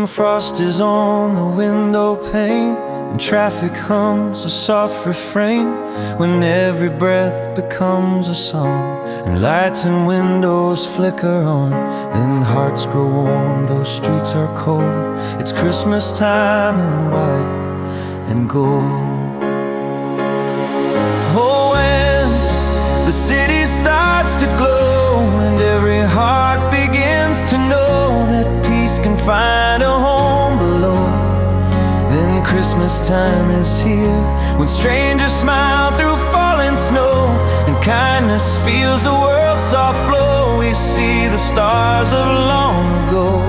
Frost is on the window pane, and traffic hums a soft refrain. When every breath becomes a song, and lights and windows flicker on, then hearts grow warm, those streets are cold. It's Christmas time in white and gold. Oh, when the city starts to glow, and every heart begins to know that peace can find a home below, then Christmas time is here. When strangers smile through falling snow, and kindness fills the world's soft flow, we see the stars of long ago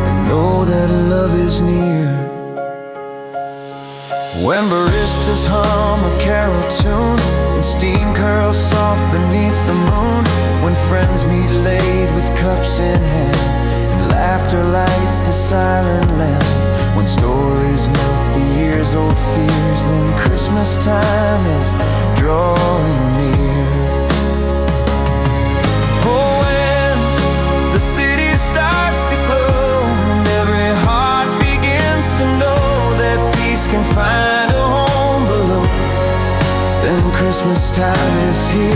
and know that love is near. When baristas hum a carol tune, and steam curls soft beneath the moon, when friends meet late with cups in hand, and laughter lights the silent land, when stories melt the years-old fears, then Christmas time is drawing near. Oh, when the city starts to glow, and every heart begins to know that peace can find a home below, then Christmas time is here.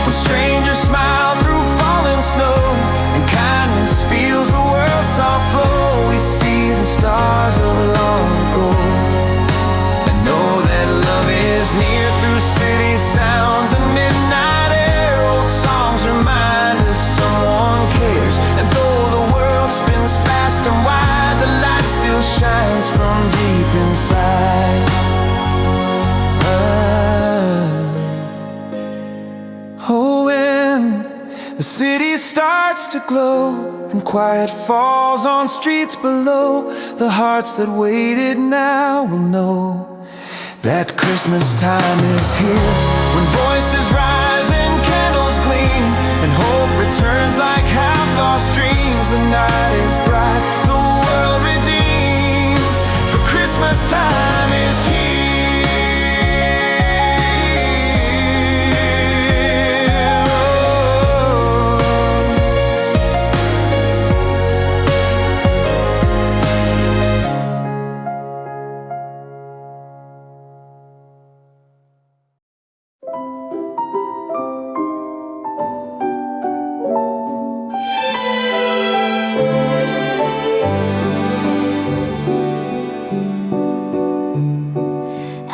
When strangers smile through falling snow, and kindness feels the world's soft flow, we see the stars of long ago and know that love is near. Through city sounds and midnight air, old songs remind us someone cares. And though the world spins fast and wide, the light still shines from deep inside. Oh, when the city starts to glow, and quiet falls on streets below, the hearts that waited now will know that Christmas time is here. When voices rise and candles gleam, and hope returns like half-lost dreams, the night is bright, the world redeemed, for Christmas time is here.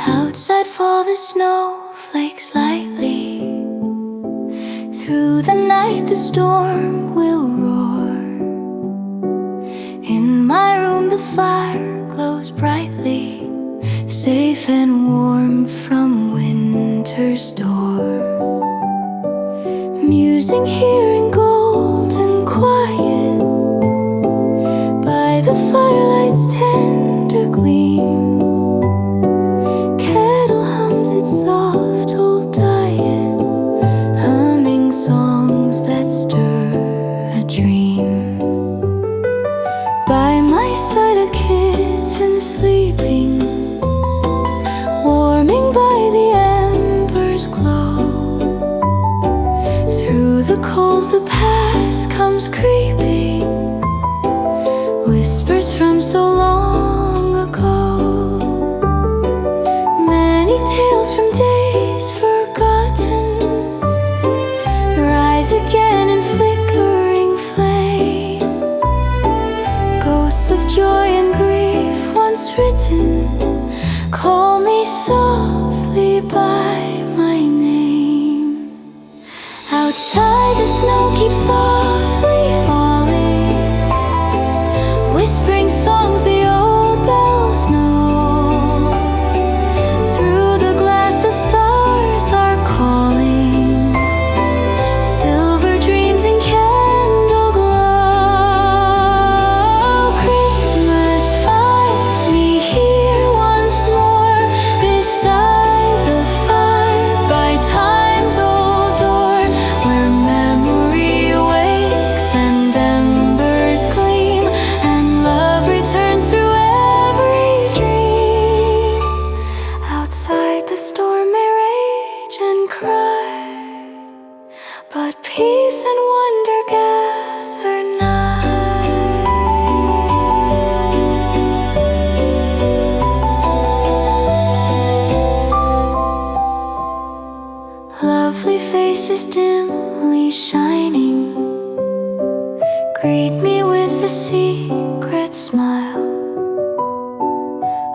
Outside fall the snowflakes lightly. Through the night the storm will roar. In my room the fire glows brightly, safe and warm from winter's door. Musing here in golden quiet, by the firelight's tender gleam, its soft old diet, humming songs that stir a dream. By my side a kitten sleeping, warming by the embers glow. Through the coals the past comes creeping, whispers from so long ago. Tales from days forgotten rise again in flickering flame. Ghosts of joy and grief once written call me softly by my name. Outside the snow keeps softly falling, whispering songs the old bells know. Time's old door, where memory awakes faces dimly shining greet me with a secret smile.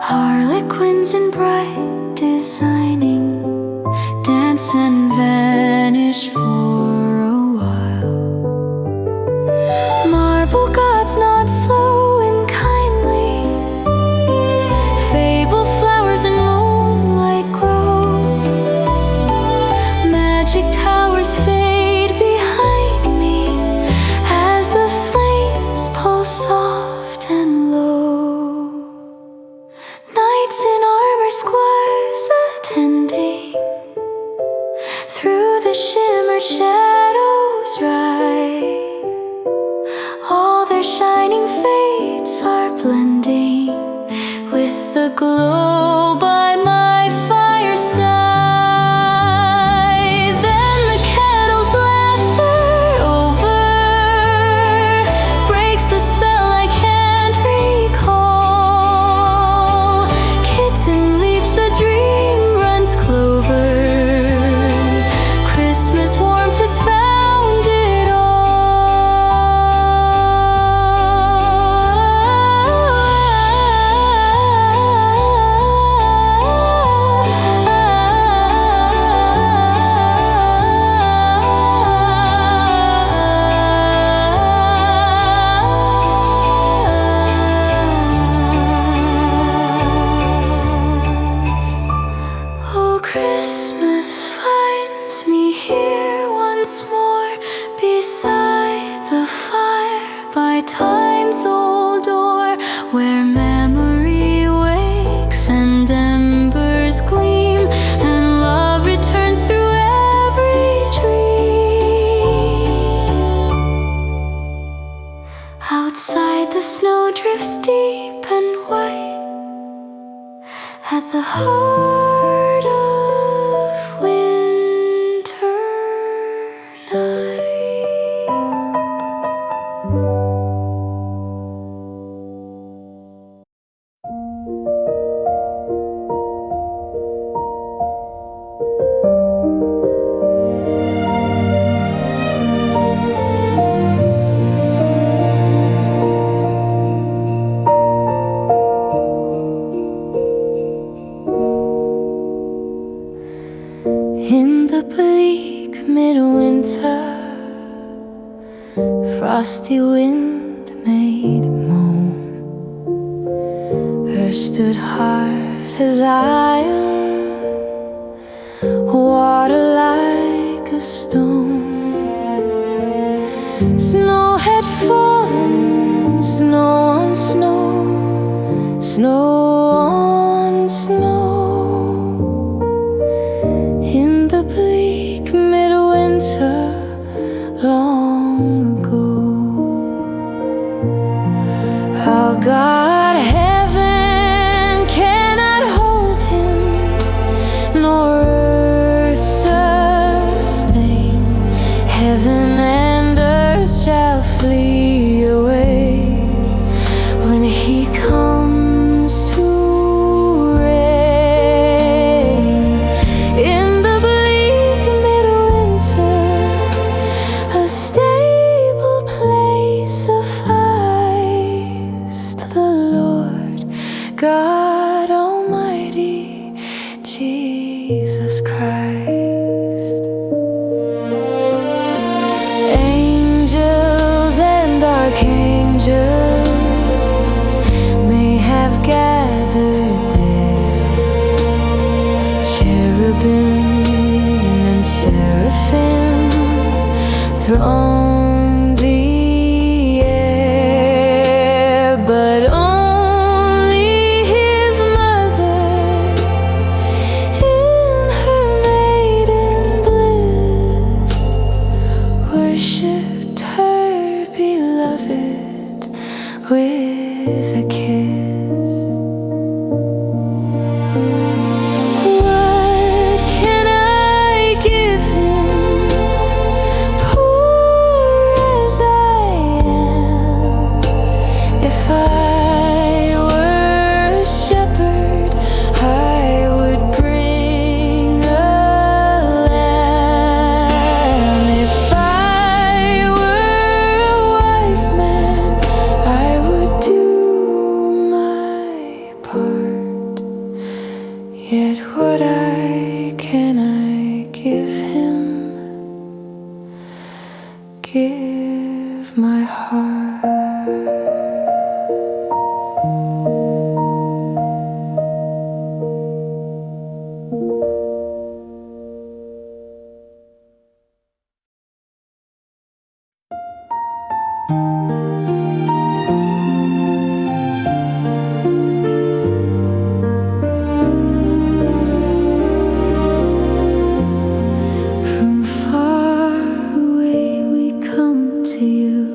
Harlequins in bright designing dance and vanish for a while. Marble gods not slow and kindly, fable flowers in moonlight grow. Magic towers fade behind me as the flames pulse soft and low. Knights in armor, squires attending, through the shimmered shadows ride. All their shining fates are blending with the glow by my fireside. Then the kettle's laughter over breaks the spell I can't recall. Kitten leaps the dream, runs clover. Christmas warmth has found it all. Oh, Christmas finds me here once more, beside the fire by time's old door, where memory wakes and embers gleam, and love returns through every dream. Outside the snow drifts deep and white at the heart of winter night. In the bleak midwinter, frosty wind made moan. Earth stood hard as iron, water like a stone. Snow had fallen, snow on snow, snow on snow. In the bleak midwinter long ago, our God heaven cannot hold him, nor earth sustain. Heaven and earth shall flee away when he comes to reign. In the bleak midwinter, a stable place sufficed. The Lord God Almighty, Jesus Christ. Angels and archangels may have gathered there, cherubim and seraphim throng the air, but only his mother in her maiden bliss worshipped her beloved with a kiss. What can I give him, poor Yet what can I give him? Give my heart. From far away we come to you,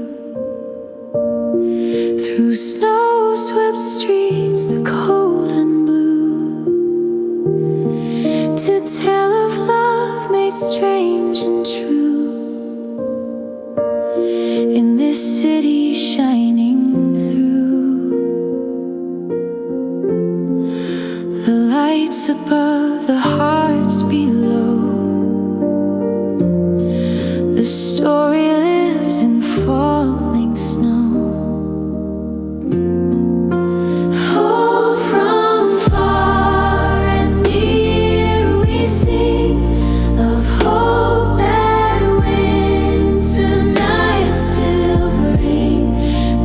through snow-swept streets, the cold and blue, to tell of love made strange and true, in this city shining through the lights above, the hearts below. The story lives in falling snow. Oh, from far and near we sing of hope that winter nights still bring.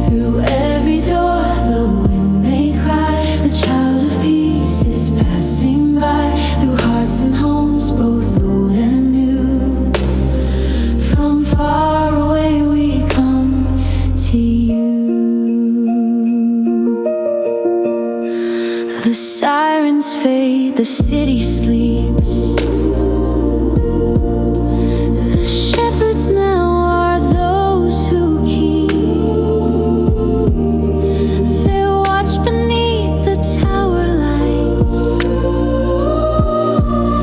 Through every door the wind may cry, the child of peace is passing by. Through hearts and homes both old and new, from far away we come to you. The sirens fade, the city sleeps. The shepherds now are those who keep their watch beneath the tower lights,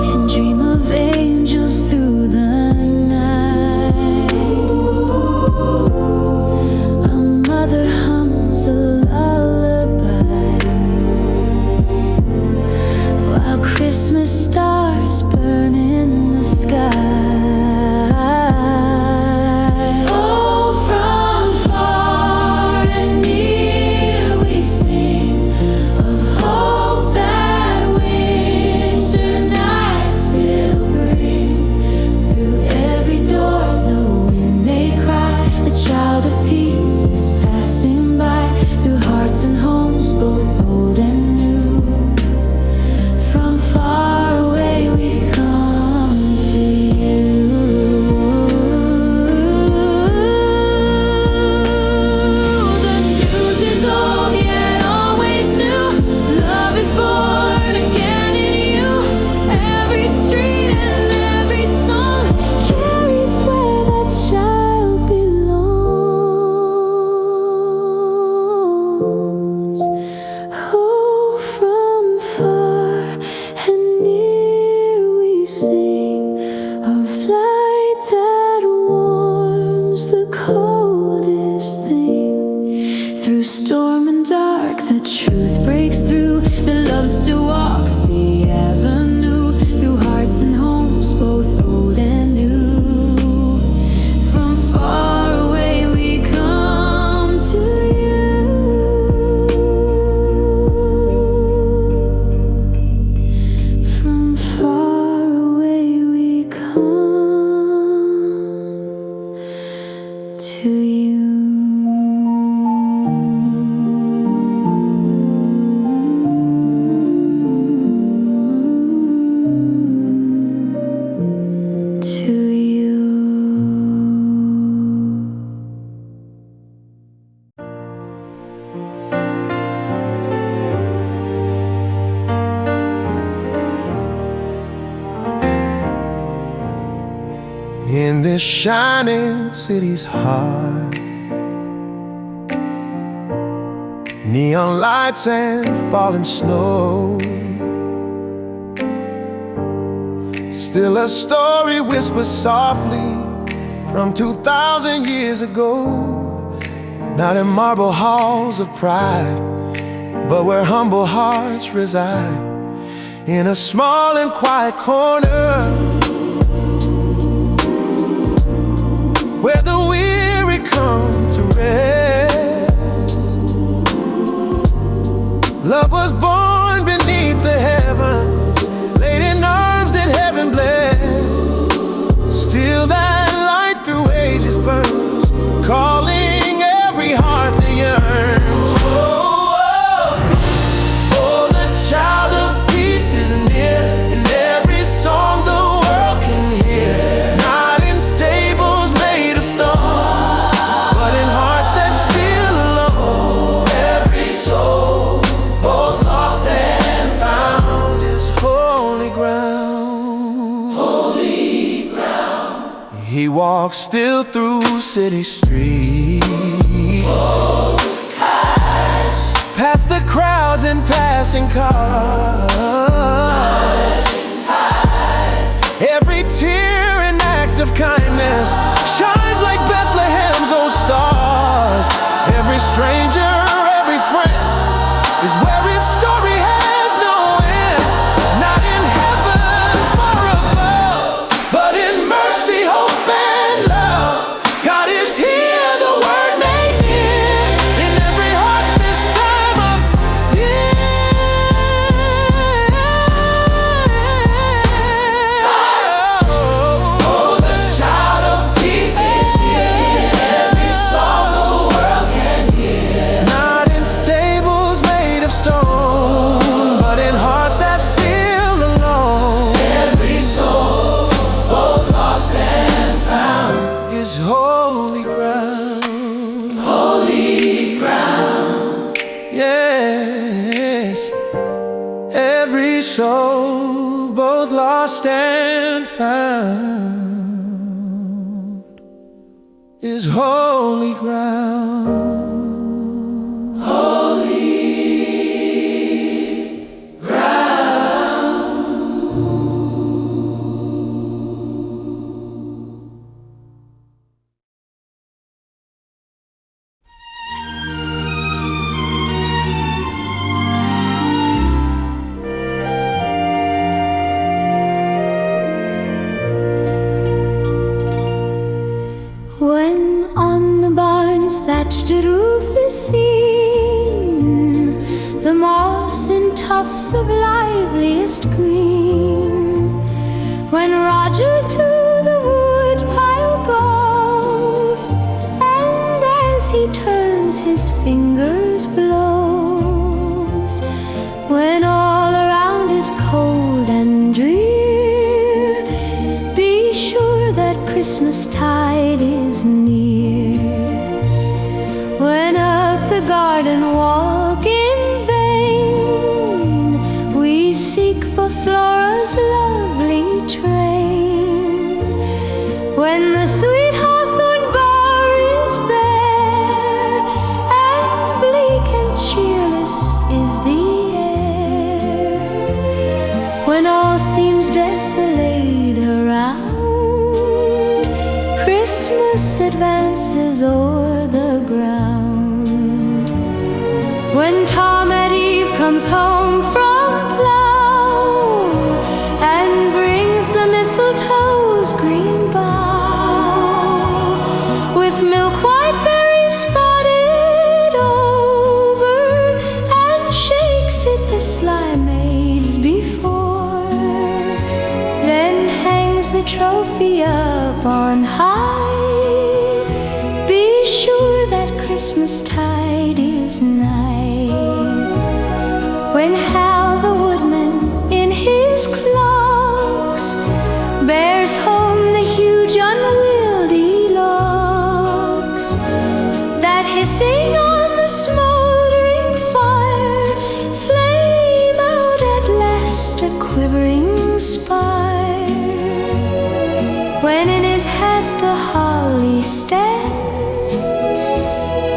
and dream of angels through the night. A mother hums a lullaby, while Christmas stars burn in the sky. Oh, from far and near we sing of hope that winter nights still bring. Through every door the wind may cry, the child of peace is passing by. Through hearts and homes both old and new, from far away we come to you. The news is old yet always new. Love is born again in you. Every street and every song carries where that child belongs. Oh, from far and near we sing of light that warms the coldest thing. Through storm and dark the truth breaks through, the love still walks the avenue. Through hearts and homes both old and new, from far away we come to you. From far away we come to you. To you. In this shining city's heart, neon lights and falling snow, still a story whispers softly from 2,000 years ago. Not in marble halls of pride, but where humble hearts reside, in a small and quiet corner, where the weary come to rest. Love was born beneath the heavens, He walks still through city streets, past the crowds and passing cars. Every tear an act of kindness shines like Bethlehem's old stars. Every stranger, every friend is where his story has no end. Not in heaven far above, but in mercy, hope, and love. God is here, the word made near, in every heart this time of year. Oh, the shout of peace is here, every song the world can hear. Not in stables made of stone, but in hearts that feel alone. Every soul, both lost and found, is holy ground. Holy ground. Yes. Every soul, both lost and found, is holy ground. Holy ground. When on the barn's thatched roof is seen the moss in tufts of liveliest green, when Roger to the wood pile goes, and as he turns his fingers blows, when all around is cold and drear, be sure that Christmas tide is near. When up the garden walk in vain, we seek for Flora's lovely train. When the sweet hawthorn bower is bare, and bleak and cheerless is the air, when all seems desolate around, Christmas advances o'er the ground. When Tom at eve comes home from plough, and brings the mistletoe's green bough, with milk-white berries spotted over, and shakes it the sly maids before, then hangs the trophy up on high, be sure that Christmas tide is nigh. When Hal the woodman in his clogs bears home the huge unwieldy logs, that hissing on the smoldering fire flame out at last a quivering spire, when in his hat the holly stands,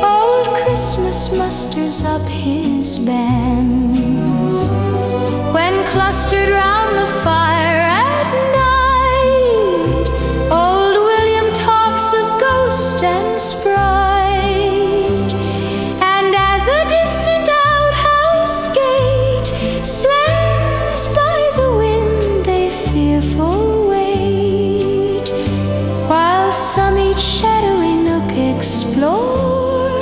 old Christmas musters up his bands. When clustered round the fire at night, old William talks of ghost and sprite, and as a distant outhouse gate slams by the wind, they fearful wait, while some each shadowy nook explore,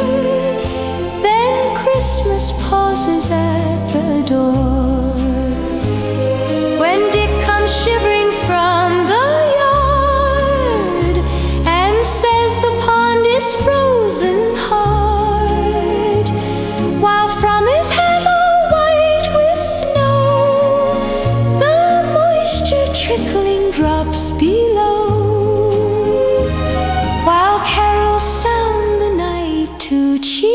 then Christmas pauses at the door. When Dick comes shivering from the yard, and says the pond is frozen hard, while from his hat all white with snow, the moisture trickling drops below, while carols sound the night to cheer,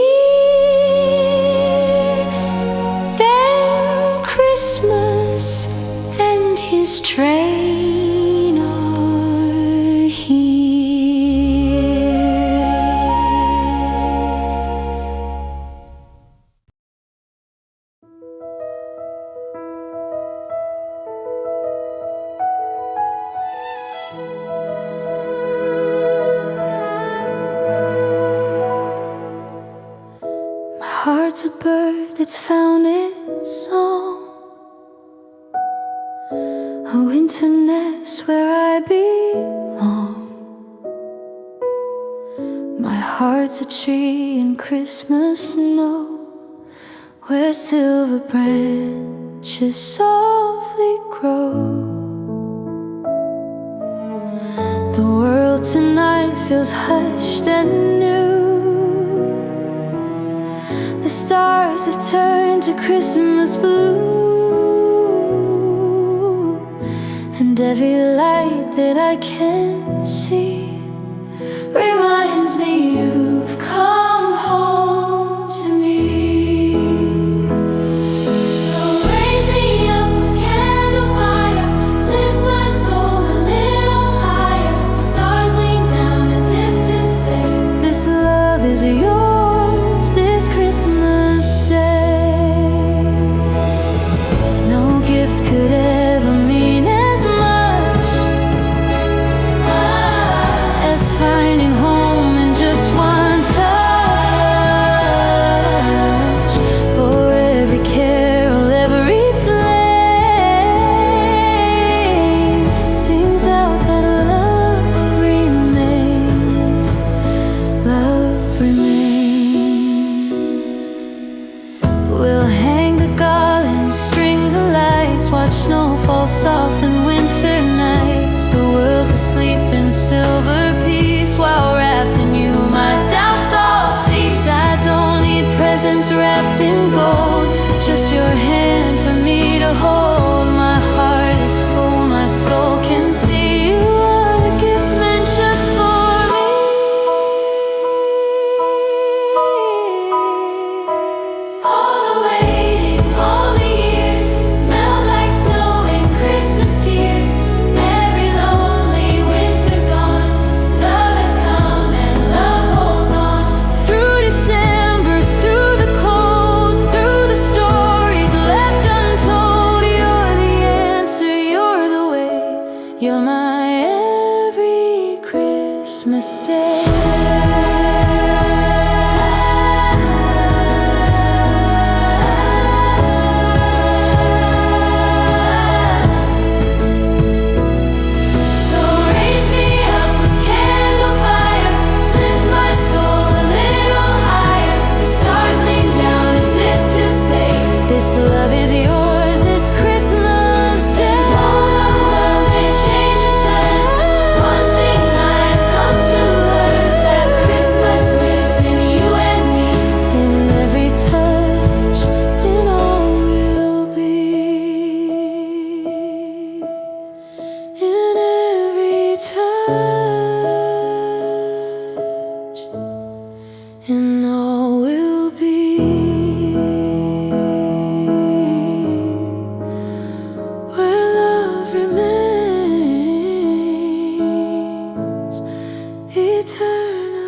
then Christmas and his train are here. a winter nest where I belong. My heart's a tree in Christmas snow, where silver branches softly grow. The world tonight feels hushed and new. The stars have turned to Christmas blue, and every light that I can see reminds me you've come home to me. So raise me up with candle fire, lift my soul a little higher. The stars lean down as if to say, this love is yours this Christmas day. No gift could ever mean as much as finding home in just one touch. For every carol, every flame sings out that love remains, love remains. We'll hang the garlands, string the lights, watch snowfall soften winter nights. The world's asleep in silver peace, while wrapped in you my doubts all cease. I don't need presents wrapped in gold, just your hand for me to hold. My heart is full, my soul can see you are the gift meant just for me. All the waiting, all the years melt like snow in Christmas tears. Every lonely winter's gone, love has come and love holds on. Through December, through the cold, through the stories left untold, you're the answer, you're the way, you're my every Christmas day. So raise me up with candle fire, lift my soul a little higher. The stars lean down as if to say, this love is yours this Christmas day. Though the world may change and turn, one thing I've come to learn, that Christmas lives in you and me, in every touch, in all we'll be, in every touch, in all we'll be, where love remains eternally.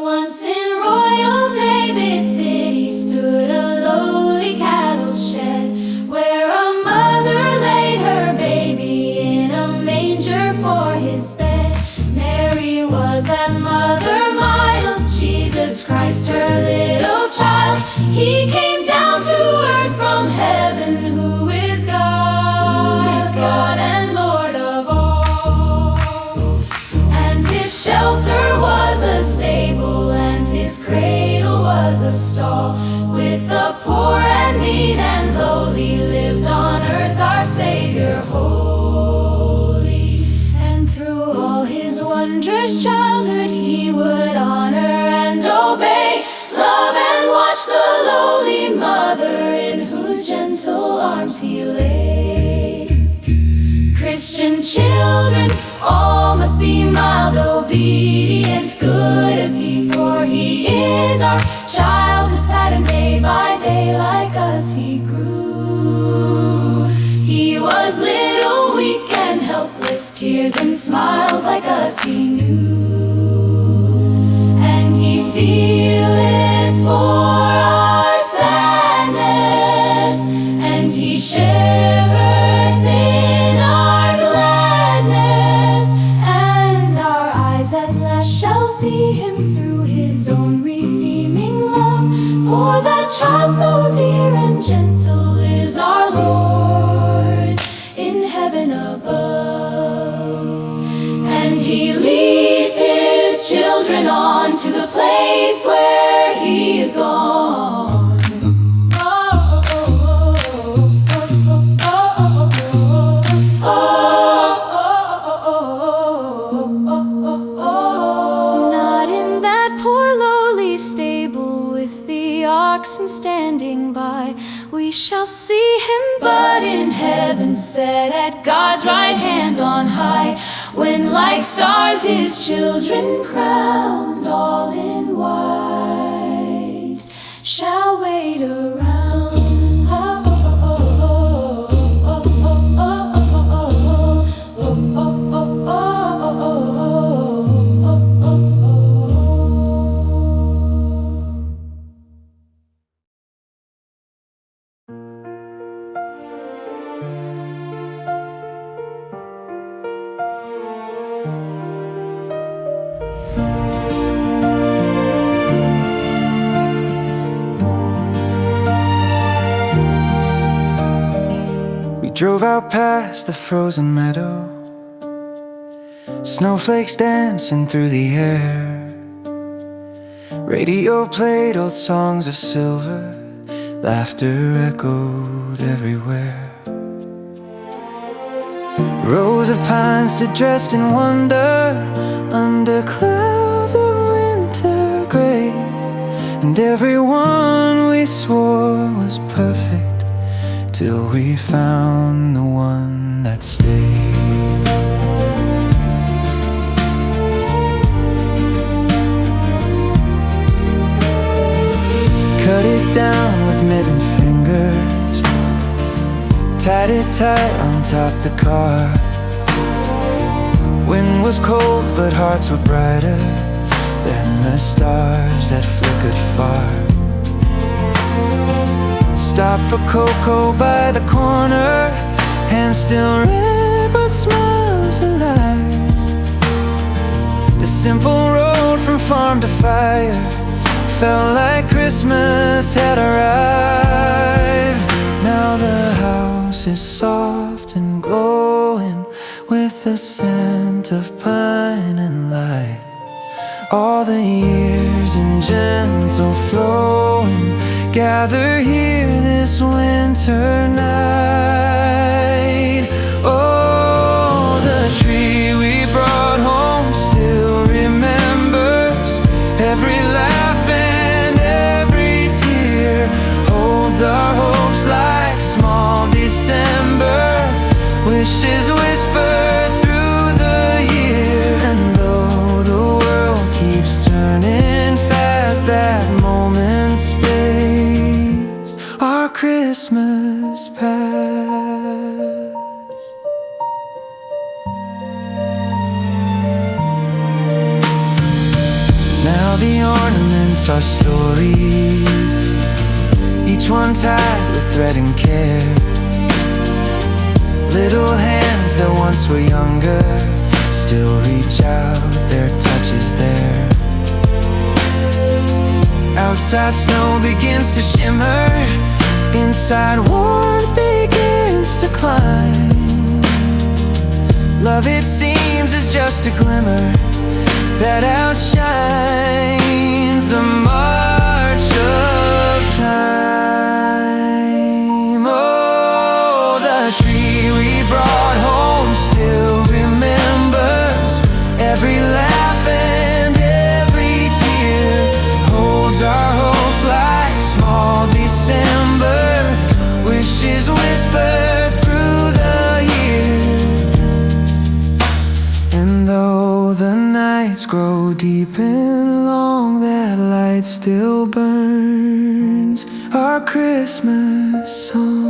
Once in royal David City stood a lowly cattle shed, where a mother laid her baby in a manger for his bed. Mary was that mother mild, Jesus Christ her little child. He came down to earth from heaven, who is God and Lord of all. And his shelter was a stable, and his cradle was a stall. With the poor and mean and lowly lived on earth our Savior holy. And through all his wondrous childhood he would honor and obey, love and watch the lowly mother in whose gentle arms he lay. Christian children, all must be mild, obedient, good as he, for he is our child, whose pattern day by day like us he grew. He was little, weak and helpless, tears and smiles like us he knew. And he feeleth for our sadness, child so dear and gentle is our Lord in heaven above. And He leads His children on to the place where He is gone. And standing by, we shall see Him, but in heaven set at God's right hand on high, when like stars His children crowned all in white shall wait around. Drove out past the frozen meadow, snowflakes dancing through the air. Radio played old songs of silver, laughter echoed everywhere. Rows of pines stood dressed in wonder under clouds of winter gray, and everyone we swore was perfect till we found the one that stayed. Cut it down with mittened fingers, tied it tight on top the car. Wind was cold but hearts were brighter than the stars that flickered far. Stopped for cocoa by the corner, hands still red but smiles alive. The simple road from farm to fire felt like Christmas had arrived. Now the house is soft and glowing with the scent of pine and light. All the years in gentle flowing gather here this winter night. Oh, the tree we brought home still remembers every laugh and every tear, holds our hopes like small December wishes whispered through the year. And though the world keeps turning fast, that moment stays our Christmas past. Now the ornaments are stories, each one tied with thread and care. Little hands that once were younger still reach out, their touch is there. Outside snow begins to shimmer, inside warmth begins to climb. Love, it seems, is just a glimmer that outshines the march of time. Oh, the tree we brought home still remembers every laugh and every tear, holds our hopes like small December wishes whispered through the year. And though the nights grow deep and long, that light still burns our Christmas song.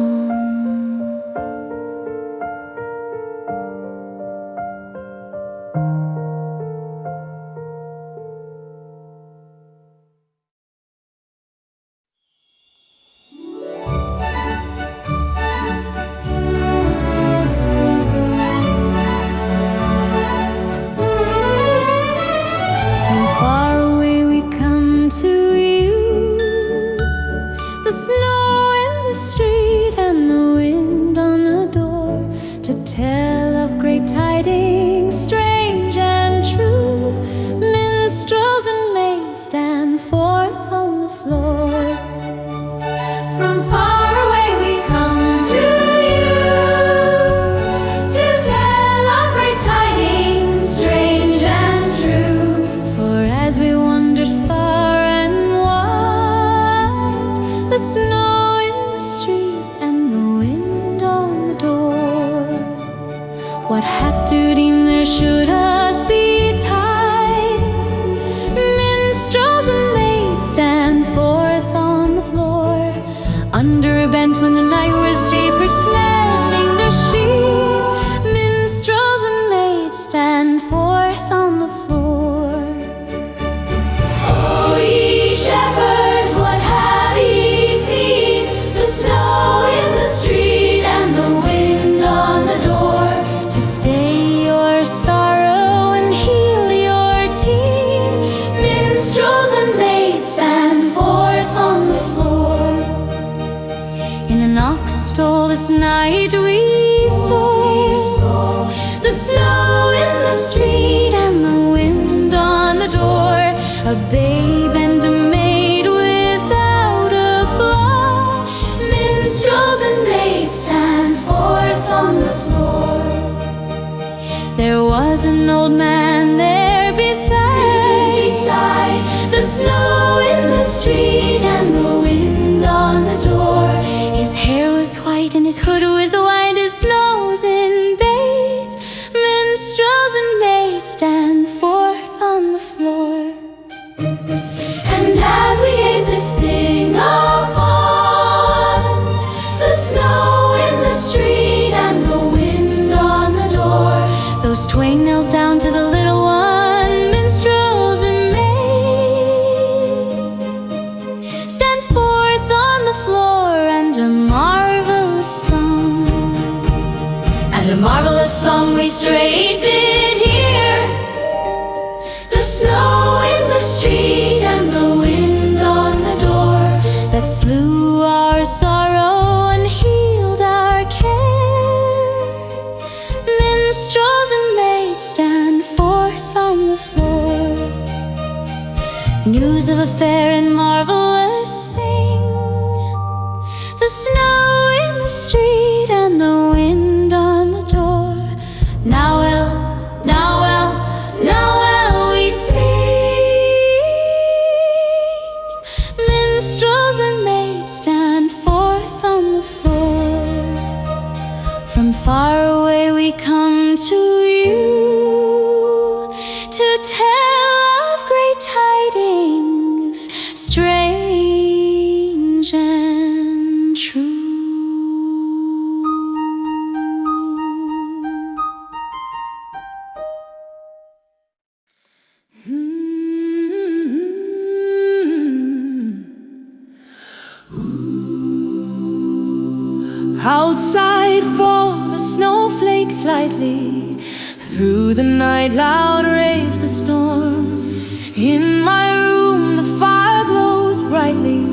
From far away we come to you, snow in the street and the wind on the door, to tell of great tidings, strange and true. Minstrels and maids stand forth on the floor. From far away we come to you, to tell of great tidings, strange and true. For as we wandered far and wide, the snow in the street and the wind on the door, what hap to deem there should us betide? Minstrels and maids stand forth on the floor, under a bent when the night was deepest, lending their sheet. Minstrels and maids stand forth on the floor. O ye shepherds, what have ye seen? The snow in the street and the wind on the door, to stay your sorrow and heal your teen. Minstrels and maids stand forth on the floor. In an ox stall this night we saw the snow in the street and the wind on the door, a babe and a maid without a flaw. Minstrels and maids stand forth on the floor. There was an old man there beside the snow in the street and the wind on the door. His hair was white and his hood was white, his nose in beads. Minstrels and maids stand forth on the floor. And as we gaze this thing upon, the snow in the street and the wind on the door, those twain knelt down to the little one. Minstrels and maids stand forth on the floor, and a marvelous song, we straight did hear. The snow in the street and the wind on the door, that slew our sorrow and healed our care. Minstrels and maids stand forth on the floor. News of a fair and marvelous thing, the snow in the street and the wind on the door. Now well, now well, now well we sing. Minstrels and maids stand forth on the floor. From far away we come to you, to tell of great tidings, strange and true. Outside fall the snowflakes lightly, through the night loud raves the storm. In my room the fire glows brightly,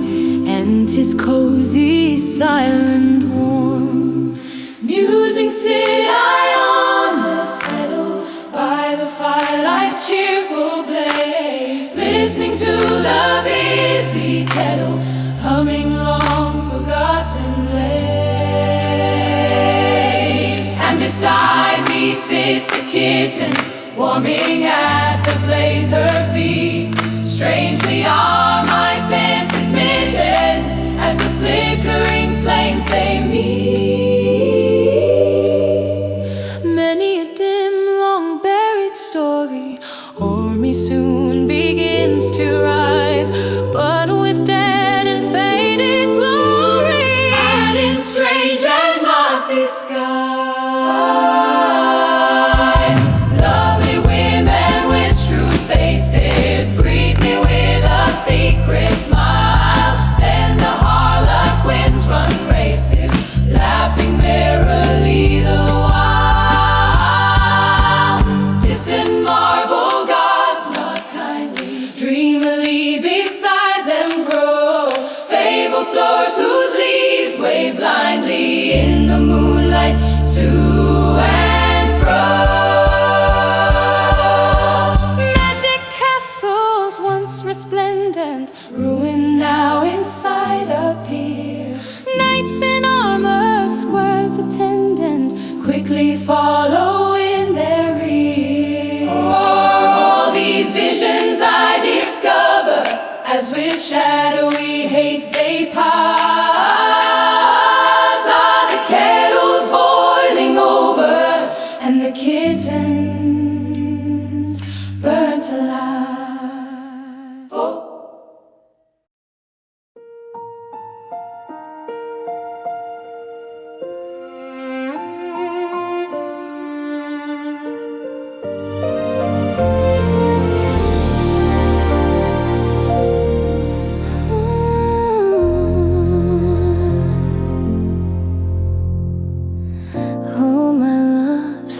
and 'tis cozy, silent, warm. Musing sit I on the settle, by the firelight's cheerful blaze, listening to the busy kettle, humming long forgotten lays. And beside me sits a kitten, warming at the blaze her feet. Strangely are my senses smitten, as the flickering flames they meet. Many a dim, long buried story o'er me soon begins to rise, but with dead and faded glory, and in strange and musty skies. Lovely women with true faces greet me with a secret smile, then sway blindly in the moonlight to and fro. Magic castles once resplendent, ruined now inside appear. Knights in armor, squares attendant, quickly follow in their rear. All these visions I discover as with shadowy haste they pass. Are the kettles boiling over and the kittens burnt to last?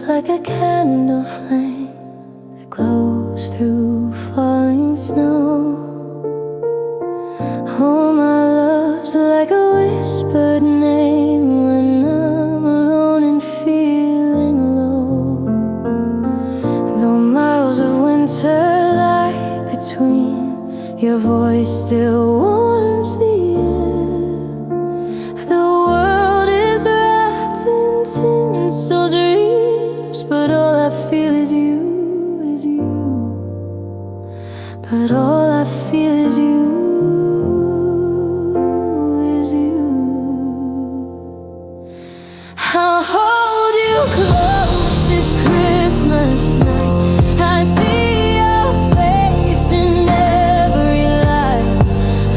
Like a candle flame that glows through falling snow. Oh, my love's like a whispered name when I'm alone and feeling low. Though miles of winter lie between, your voice still warms the air. The world is wrapped in tinsel dreams, but all I feel is you, is you. But all I feel is you, is you. I'll hold you close this Christmas night. I see your face in every light.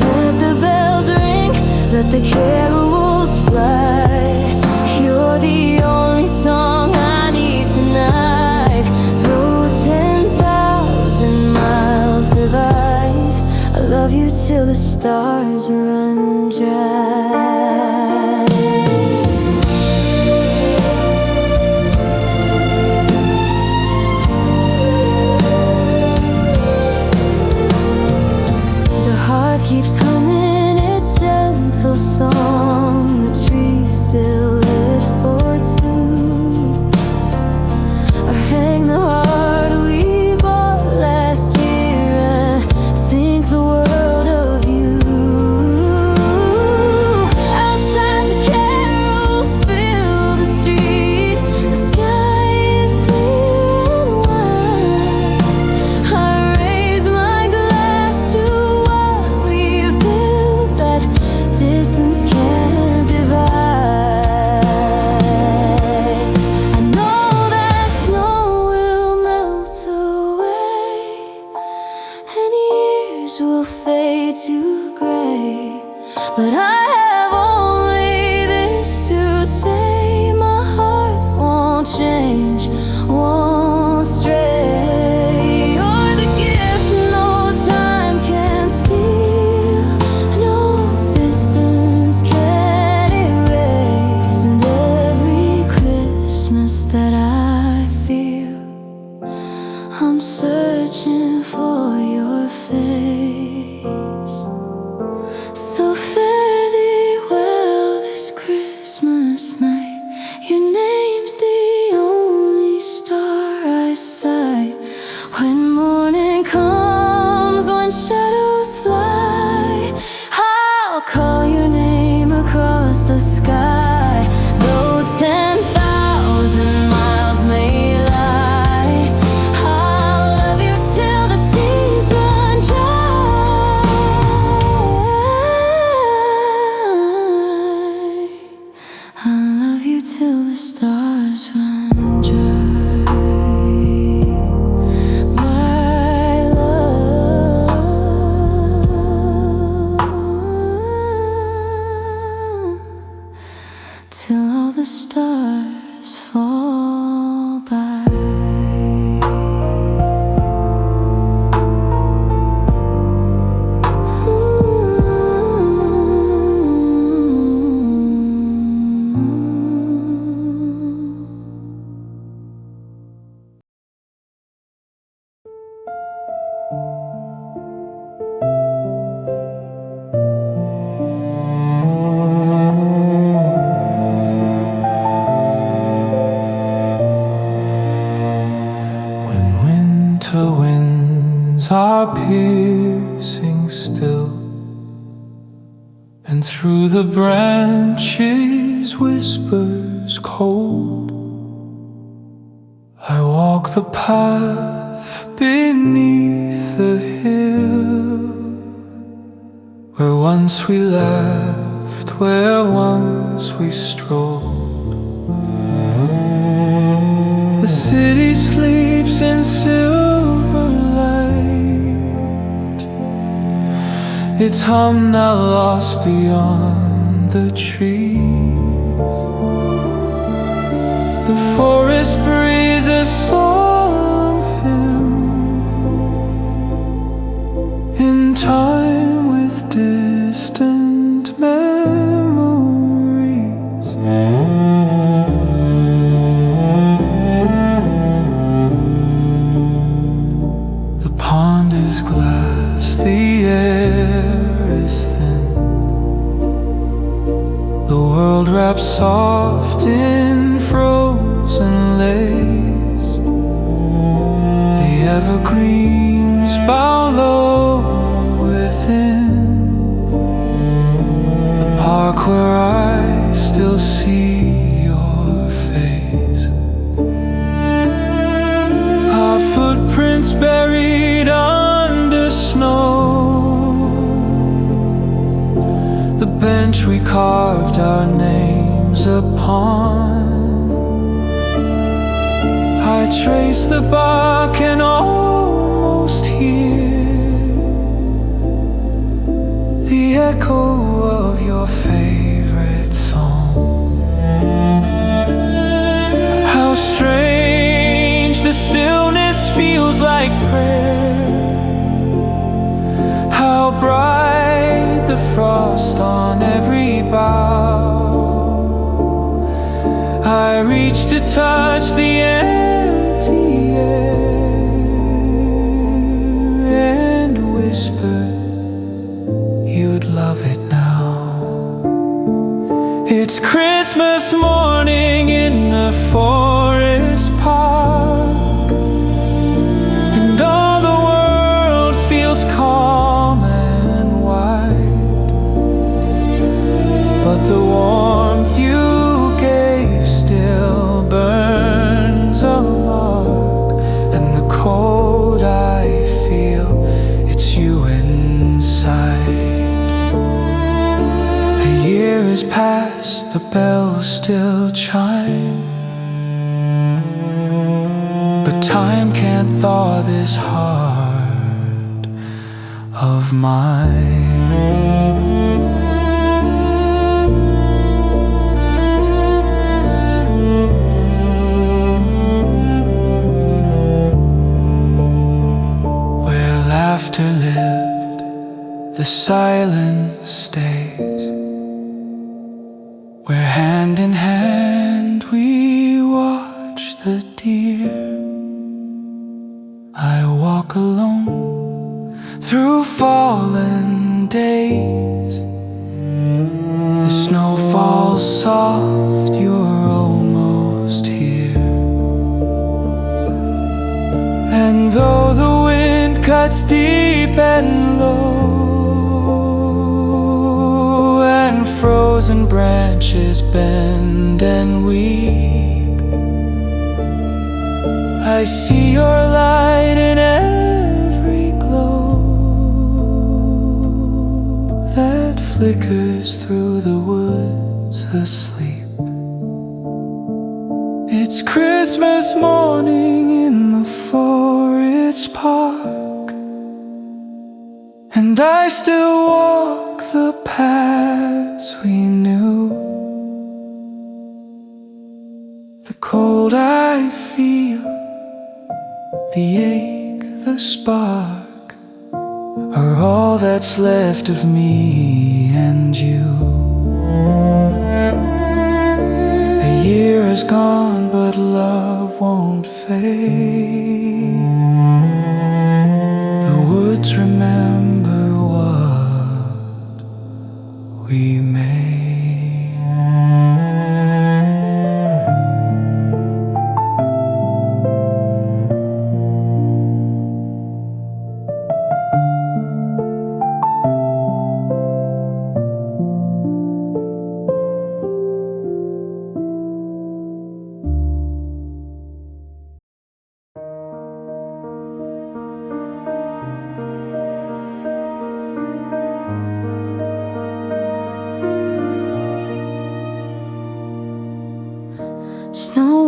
Let the bells ring, let the carols fly. You're the only song I need tonight. Though 10,000 miles divide, I love you till the stars run dry. The heart keeps humming its gentle song. The trees still lit for two. I hang the heart we bought last year and think the world of you. Outside the carols fill the street. The sky is clear and wide. I raise my glass to what we've built that distance can't divide. I know that snow will melt away and years will fade to gray, but I have only this to say: my heart won't change, won't stray. You're the gift no time can steal, no distance can erase. And every Christmas that I feel, I'm searching for your face. So fare thee well this Christmas night. Your name's the only star I sight. When morning comes, when shadows fly, I'll call your name across the sky. Though 10,000 miles may lie, I'll love you till the seas run dry. I'll love you till the stars run dry. My love, till all the stars fall by. the branches whispers cold. I walk the path beneath the hill, where once we laughed, where once we strolled. The city sleeps in silver light, its hum now lost beyond the trees. The forest breathes a solemn hymn in time with distant memories. The pond is glass, the air is thin, the world wraps soft in frozen lace. The evergreens bow low within the park where I still see your face. Our footprints buried under snow, the bench we carved our names upon. I trace the bark and almost hear the echo of your favorite song. How strange the stillness feels like prayer, how bright the frost on every bough. I reach to touch the empty air and whisper you'd love it now. It's Christmas morning in the forest park, and all the world feels calm and wide, but the warmth you gave still burns a mark, and the cold I feel, it's you inside. A year has passed, the bells still chime, but time can't thaw this heart of mine. Laughter lived, the silence stays, where hand in hand we watch the deer. I walk alone through fallen days. The snow falls soft, you're almost here, and though the wind cuts deep and low, and frozen branches bend and weep, I see your light in every glow that flickers through the woods asleep. It's Christmas morning in the forest park, and I still walk the paths we knew. The cold I feel, the ache, the spark, are all that's left of me and you. A year is gone, but love won't fade. The woods remember what we made.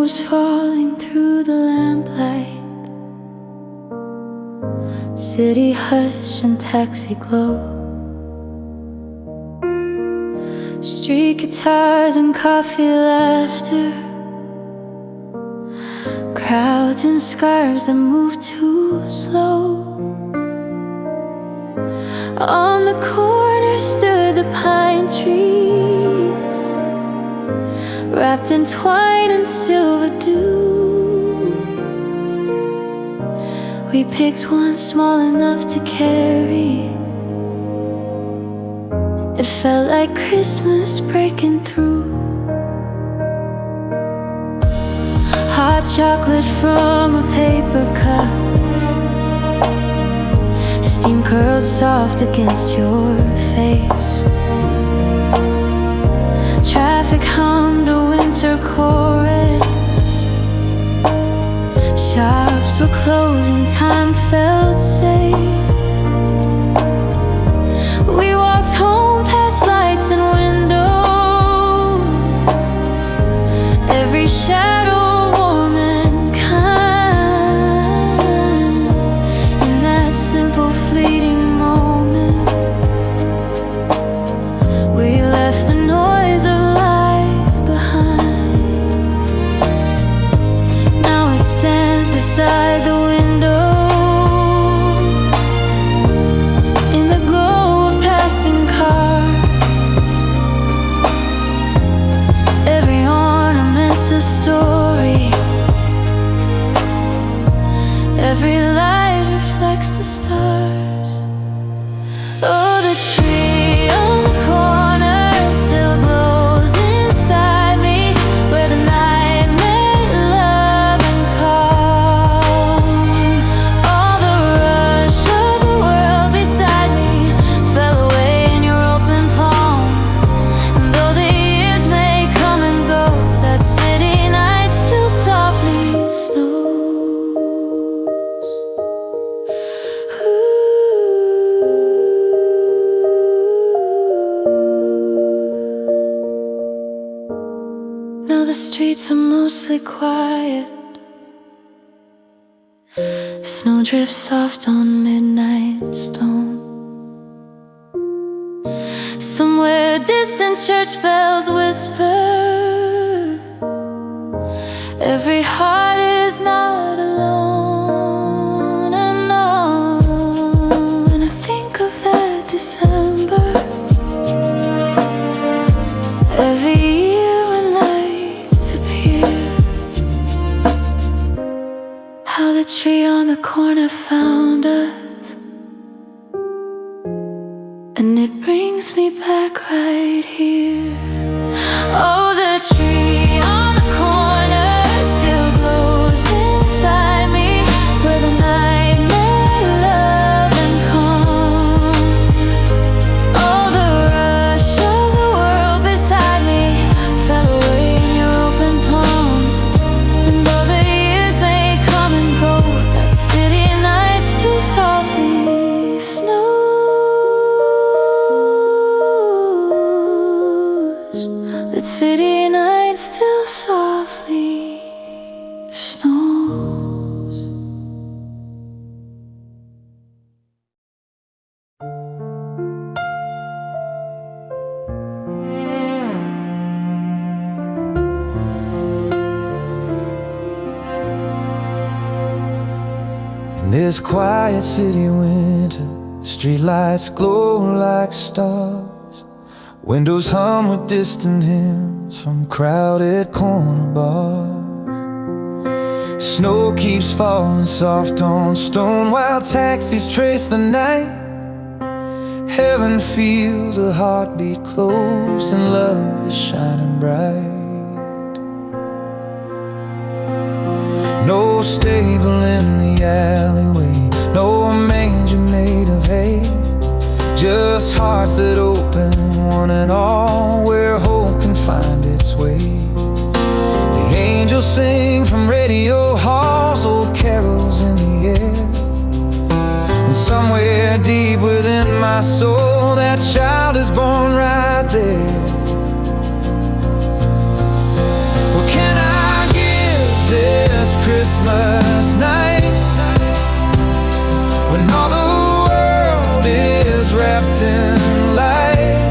was falling through the lamplight. City hush and taxi glow, street guitars and coffee laughter, crowds in scarves that move too slow. On the corner stood the pine trees, wrapped in twine and silver dew. We picked one small enough to carry. It felt like Christmas breaking through. Hot chocolate from a paper cup, steam curled soft against your face. Traffic hummed a winter chorus. Shops were closing, time felt safe. We walked home past lights and windows, every shadow warm and kind. In that simple fleeting moment, we left the noise of life behind. Now it stands beside the window, in the glow of passing cars. Every ornament's a story, every light reflects the stars. Oh, the tree on the corner still glows inside me, where the night meant love and calm. All the rush of the world beside me fell away in your open palm. And though the years may come and go, that city night still softly snows. Now the streets are mostly quiet. Snow drifts soft on midnight stone. Somewhere distant church bells whisper, every heart is not alone. And know, when I think of that December, every year when lights appear, how the tree on the corner found us, and it brings me back right here. Oh, the tree on the corner still glows inside me, where the night made love and calm. Oh, the rush of the world beside me fell away in your open palm. And though the years may come and go, that city night still softly snows. That city night still softly snows. In this quiet city winter, streetlights glow like stars, windows hum with distant hymns from crowded corner bars. Snow keeps falling soft on stone while taxis trace the night. Heaven feels a heartbeat close and love is shining bright. No stable in the alleyway, no manger made of hay, just hearts that open, one and all, where hope can find its way. The angels sing from radio halls, old carols in the air, and somewhere deep within my soul, that child is born right there. What can I give Christmas night, when all the world is wrapped in light.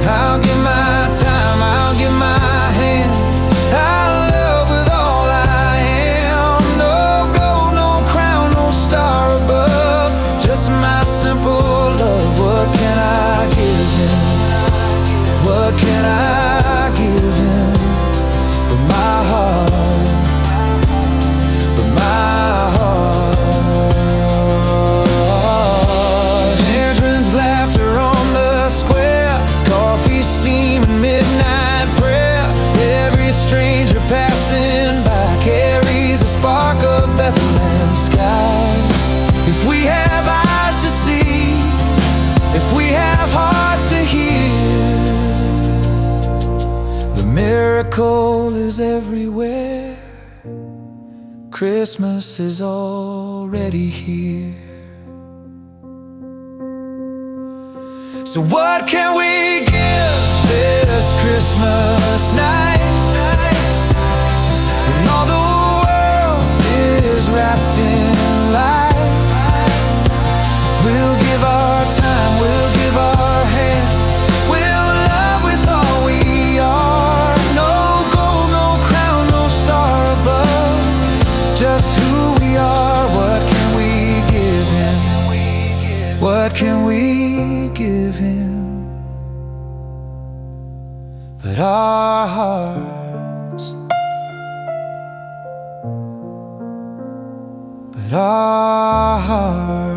I'll give my time, I'll give my hands, I'll love with all I am. No gold, no crown, no star above, just my simple love. What can I give him? What can I give him but my heart, but my heart? Children's laughter on the square, coffee, steam, and midnight prayer. Every stranger passing by carries a spark of Bethlehem sky. If we have eyes to see, if we have hearts to hear, the miracle is everywhere. Christmas is already here. So what can we give this Christmas night, when all the world is wrapped in light? We'll give our time, we'll give our hands, we'll love with all we are. No gold, no crown, no star above, just who we are. What can we give him? What can we give him but our hearts, but our hearts?